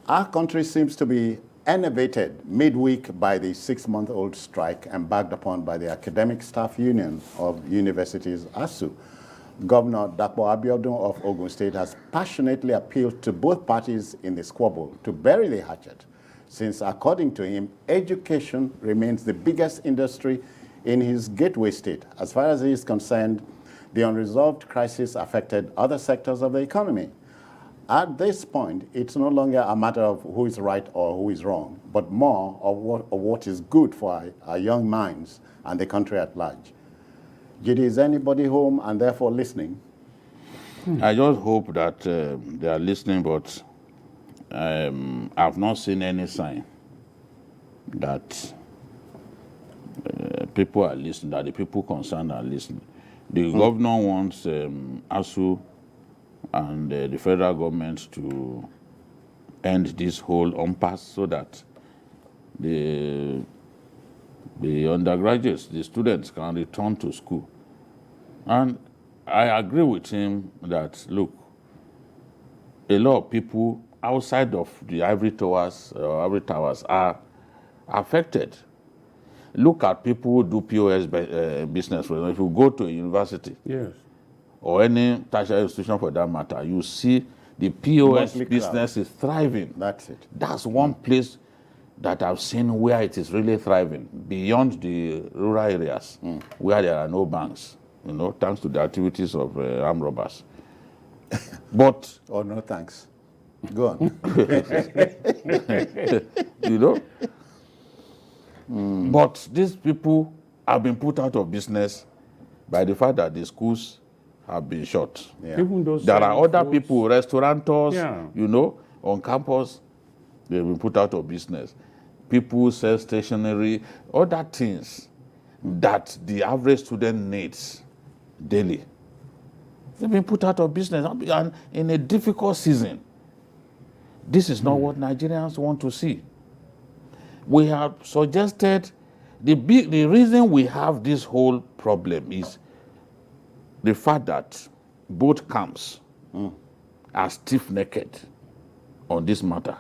Our country seems to be enervated midweek by the 6-month-old strike embarked upon by the Academic Staff Union of Universities, ASUU. Governor Dapo Abiodun of Ogun State has passionately appealed to both parties in the squabble to bury the hatchet, since, according to him, education remains the biggest industry in his gateway state. As far as he is concerned, the unresolved crisis affected other sectors of the economy. At this point, it's no longer a matter of who is right or who is wrong, but more of what is good for our young minds and the country at large. Judy, is anybody home and therefore listening? I just hope that they are listening, but I've not seen any sign that people are listening, that the people concerned are listening. The governor wants ASUU and the federal government to end this whole impasse so that the undergraduates, the students, can return to school. And I agree with him that, look, a lot of people outside of the ivory towers are affected. Look at people who do POS business. For example, if you go to a university, yes, or any tertiary institution for that matter, you see the POS business is thriving. That's it. That's one place that I've seen where it is really thriving, beyond the rural areas where there are no banks, thanks to the activities of armed robbers. But Oh, no thanks. Go on. But these people have been put out of business by the fact that the schools have been shut. Yeah. even those There are selling other foods, people, restaurateurs, Yeah. On campus, they've been put out of business. People sell stationery, other things that the average student needs daily. They've been put out of business, and in a difficult season. This is not what Nigerians want to see. We have suggested the reason we have this whole problem is the fact that both camps are stiff-necked on this matter.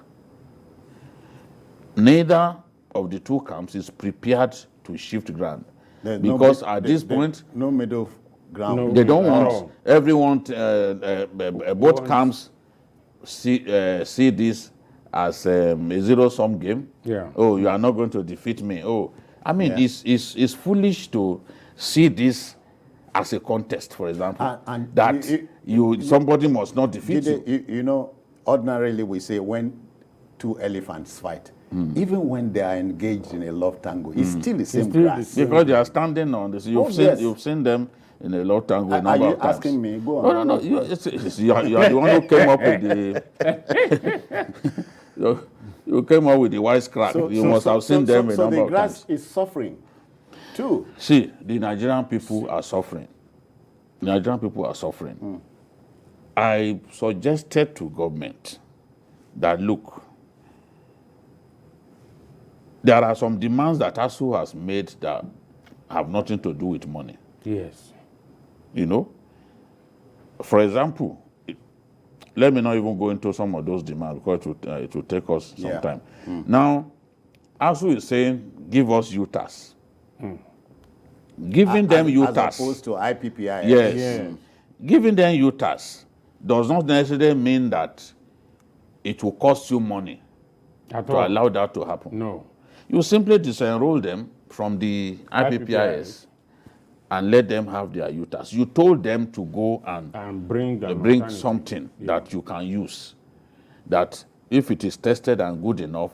Neither of the two camps is prepared to shift ground. There's Because at this point, no middle ground. No. they don't at want all. everyone, both camps see this as a zero-sum game. Yeah. Oh, you are not going to defeat me. Oh, I mean, Yeah. it's foolish to see this as a contest, for example, And that somebody must not defeat you. Ordinarily we say when two elephants fight, even when they are engaged in a love tango, it's still the same still the grass. same. Because they are standing on this. You've seen them in a lot tango a Are number you of times. asking me? Go on. No. You are the one who came up with the. You came up with the wisecrack. You must have seen them a number So of the grass times. is suffering too. See, the Nigerian people are suffering. I suggested to government that, look, there are some demands that ASUU has made that have nothing to do with money. Yes. For example, let me not even go into some of those demands because it will take us some Yeah. time. Now, ASUU is saying, give us UTAS. Giving them As UTAS. opposed to IPPIS. Yes. Yes. Giving them UTAS does not necessarily mean that it will cost you money At to all. allow that to happen. No. You simply disenroll them from the IPPIS and let them have their UTAS. You told them to go and And bring them bring alternative. something that you can use, that if it is tested and good enough,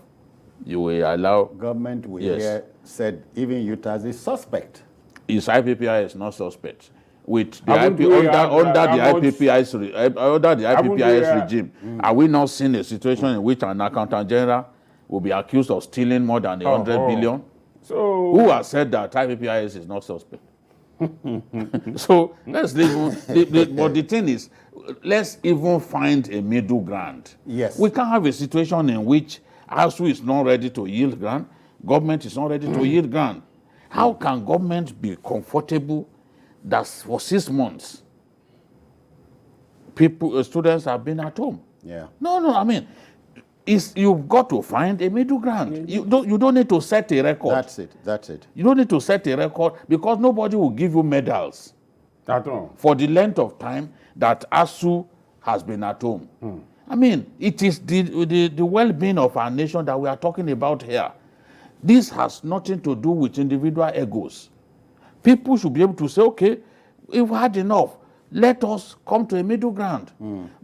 you will allow. Government we Yes. hear said even UTAS is suspect. Is IPPIS not suspect? With the Haven't we under had, the about- IPPIS had- regime, are we not seeing a situation in which an accountant general will be accused of stealing more than 100 billion? So Who has said that IPPIS is not suspect? So let's leave. But the thing is, let's even find a middle ground. Yes. We can't have a situation in which ASUU is not ready to yield grant, government is not ready to yield grant. How can government be comfortable that for 6 months students have been at home? Yeah. No, I mean, is you've got to find a middle ground. You don't need to set a record. That's it. You don't need to set a record because nobody will give you medals At all. for the length of time that ASUU has been at home. I mean, it is the well-being of our nation that we are talking about here. This has nothing to do with individual egos. People should be able to say, okay, we've had enough. Let us come to a middle ground.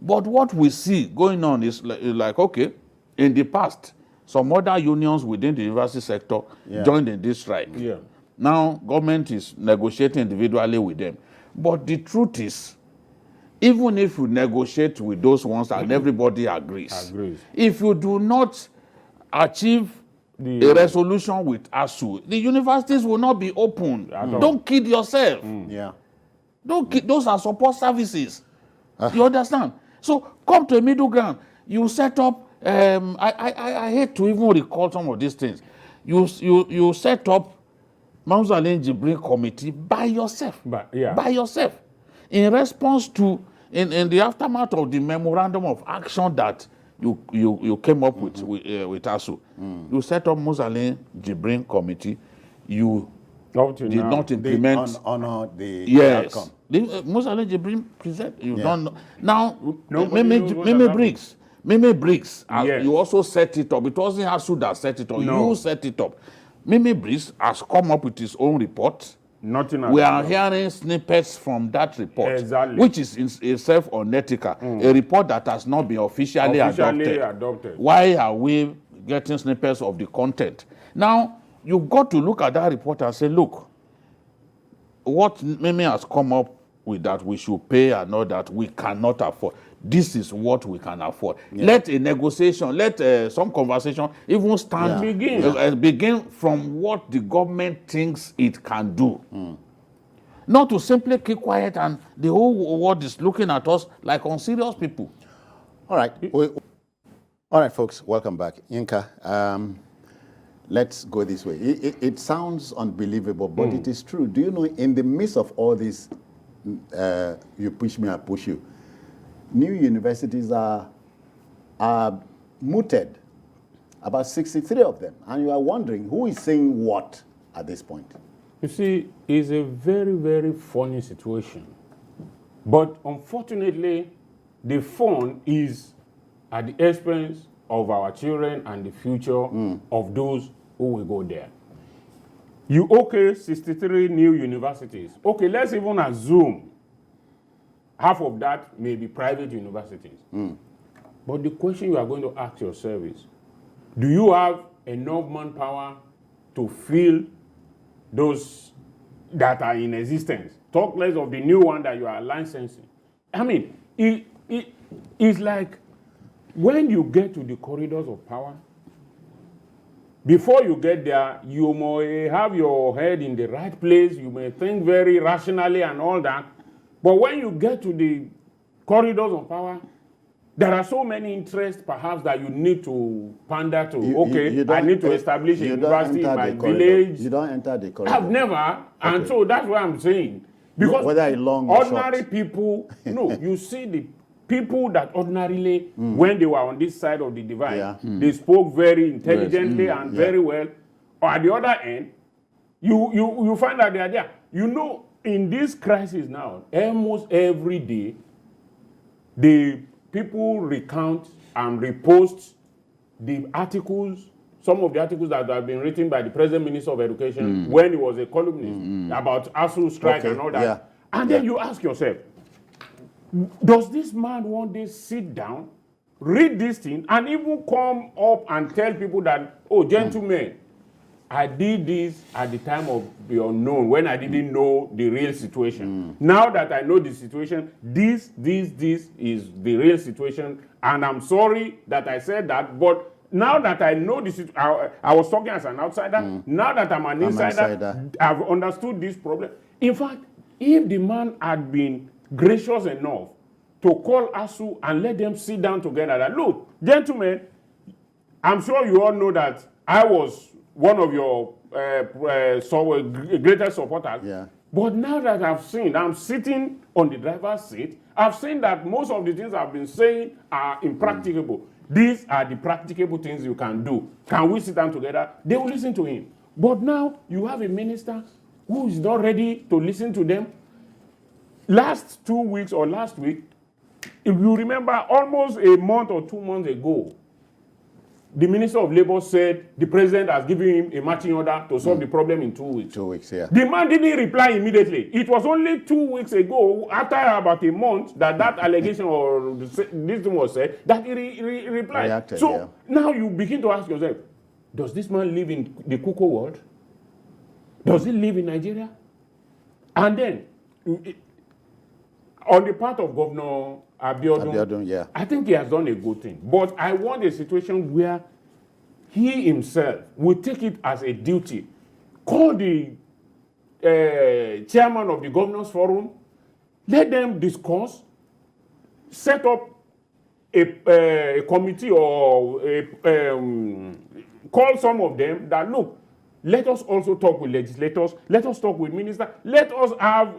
But what we see going on is like, okay, in the past, some other unions within the university sector joined in this strike. Yeah. Now, government is negotiating individually with them. But the truth is, even if you negotiate with those ones and everybody agrees, if you do not achieve a resolution with ASUU, the universities will not be open. Don't kid yourself. Yeah. Don't kid, those are support services. You understand? So come to a middle ground. You set up, I hate to even recall some of these things. You set up Mausalem Jibrin Committee by yourself. By yourself. In response to, in the aftermath of the memorandum of action that you came up with ASUU, you set up Mausalem Jibrin Committee. You did not implement. Honor the outcome. Mausalem Jibrin present. You don't know. Now, Meme Briggs, you also set it up. It wasn't ASUU that set it up. You set it up. Meme Briggs has come up with his own report. We are hearing snippets from that report, which is in itself unethical. A report that has not been officially adopted. Why are we getting snippets of the content? Now, you've got to look at that report and say, look, what Meme has come up with that we should pay and all that we cannot afford. This is what we can afford. Let a negotiation, let some conversation even start begin from what the government thinks it can do. Not to simply keep quiet and the whole world is looking at us like unserious people. All right. All right, folks, welcome back. Yinka, let's go this way. It sounds unbelievable, but it is true. Do you know, in the midst of all this, you push me, I push you, new universities are mooted, about 63 of them. And you are wondering, who is saying what at this point? You see, it's a very, very funny situation. But unfortunately, the fun is at the expense of our children and the future of those who will go there. 63 new universities. Okay, let's even assume half of that may be private universities. But the question you are going to ask yourself is, do you have enough manpower to fill those that are in existence? Talk less of the new one that you are licensing. I mean, it's like when you get to the corridors of power, before you get there, you may have your head in the right place, you may think very rationally and all that, but when you get to the corridors of power, there are so many interests perhaps that you need to pander to. I need to establish a university in my village. You don't enter the corridor. I've never, and so that's what I'm saying. Because whether long or ordinary short. people, you see the people that ordinarily, when they were on this side of the divide, they spoke very intelligently and very well. Or at the other end, you find that they are there. You know, in this crisis now, almost every day, the people recount and repost the articles, some of the articles that have been written by the present Minister of Education when he was a columnist about ASUU strike and all that. And then you ask yourself, does this man one day sit down, read this thing, and even come up and tell people that, oh, gentlemen, I did this at the time of the unknown, when I didn't know the real situation. Now that I know the situation, this is the real situation, and I'm sorry that I said that, but now that I know this, I was talking as an outsider, now that I'm an insider, I've understood this problem. In fact, if the man had been gracious enough to call ASUU and let them sit down together, that, look, gentlemen, I'm sure you all know that I was one of your greatest supporters. But now that I'm sitting on the driver's seat, I've seen that most of the things I've been saying are impracticable. these are the practicable things you can do. Can we sit down together? They will listen to him. But now you have a minister who is not ready to listen to them. Last 2 weeks or last week, if you remember, almost a month or 2 months ago, the Minister of Labour said the president has given him a marching order to solve the problem in 2 weeks. 2 weeks, yeah. The man didn't reply immediately. It was only 2 weeks ago, after about a month, that allegation or this thing was said, that he replied. Reacted, so yeah. now you begin to ask yourself, does this man live in the Kuko world? Does he live in Nigeria? And then, on the part of Governor Abiodun, yeah. I think he has done a good thing. But I want a situation where he himself will take it as a duty. Call the chairman of the Governors Forum, let them discuss, set up a committee or call some of them that, look, let us also talk with legislators, let us talk with ministers, let us have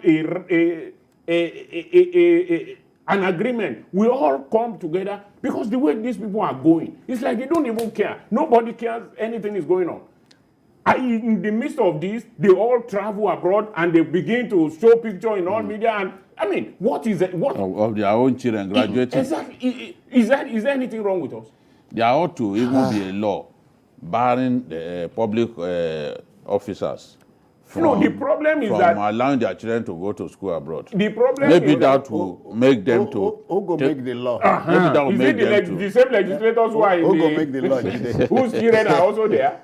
an agreement. We all come together, because the way these people are going, it's like they don't even care. Nobody cares anything is going on. In the midst of this, they all travel abroad and they begin to show picture in all media. And I mean, what is it? What of their own children graduating? Exactly. Is there anything wrong with us? There ought to even be a law barring the public officers from, the problem is from that allowing their children to go to school abroad. the problem Maybe is that will make them to. Who go make the law? Maybe that will is make it them the same legislators who are in Who go make the law? whose children are also there?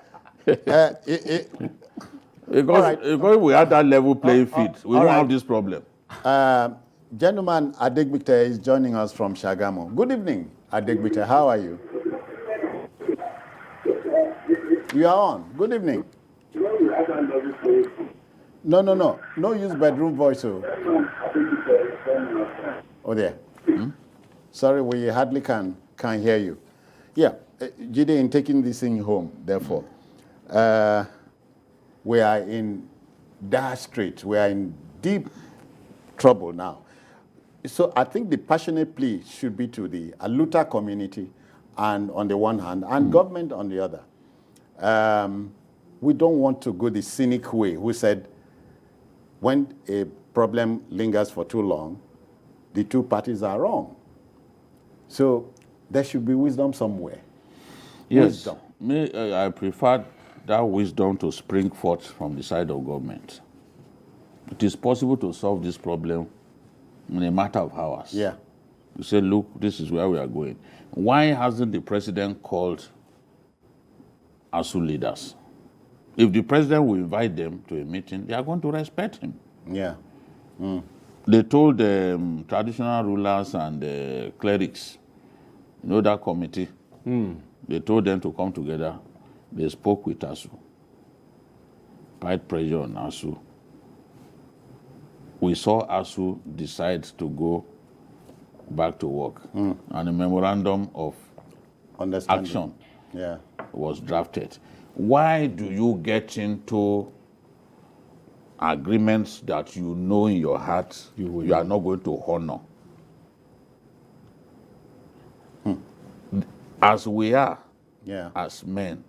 Because we have that level playing field, we won't have this problem. Gentleman Adegbite is joining us from Shagamu. Good evening, Adegbite. How are you? You are on. Good evening. No. No use bedroom voice. Oh, there. Sorry, we hardly can hear you. Yeah, Jide, in taking this thing home, therefore, we are in dire straits. We are in deep trouble now. So I think the passionate plea should be to the Aluta community, and on the one hand, and government on the other. We don't want to go the cynic way, who said when a problem lingers for too long, the two parties are wrong. So there should be wisdom somewhere. Yes, I prefer that wisdom to spring forth from the side of government. It is possible to solve this problem in a matter of hours. Yeah. You say, look, this is where we are going. Why hasn't the president called ASUU leaders? If the president will invite them to a meeting, they are going to respect him. Yeah. They told the traditional rulers and the clerics, you know, that committee, they told them to come together. They spoke with ASUU, applied pressure on ASUU. We saw ASUU decide to go back to work, and a memorandum of action was drafted. Why do you get into agreements that you know in your heart you are not going to honor? As we are, as men,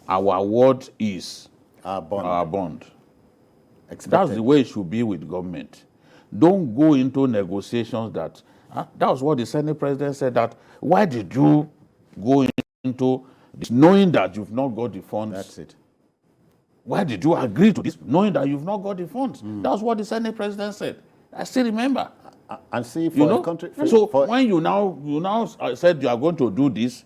our word is our bond. That's the way it should be with government. Don't go into negotiations that was what the Senate president said, that why did you go into this knowing that you've not got the funds? That's it. Why did you agree to this knowing that you've not got the funds? That's what the Senate president said. I still remember. And see, for a country... when you now said you are going to do this,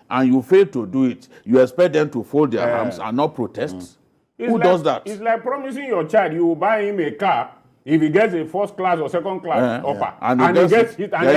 and you fail to do it, you expect them to fold their arms and not protest? Who does that? It's like promising your child you will buy him a car if he gets a first class or second class offer. And he gets it, and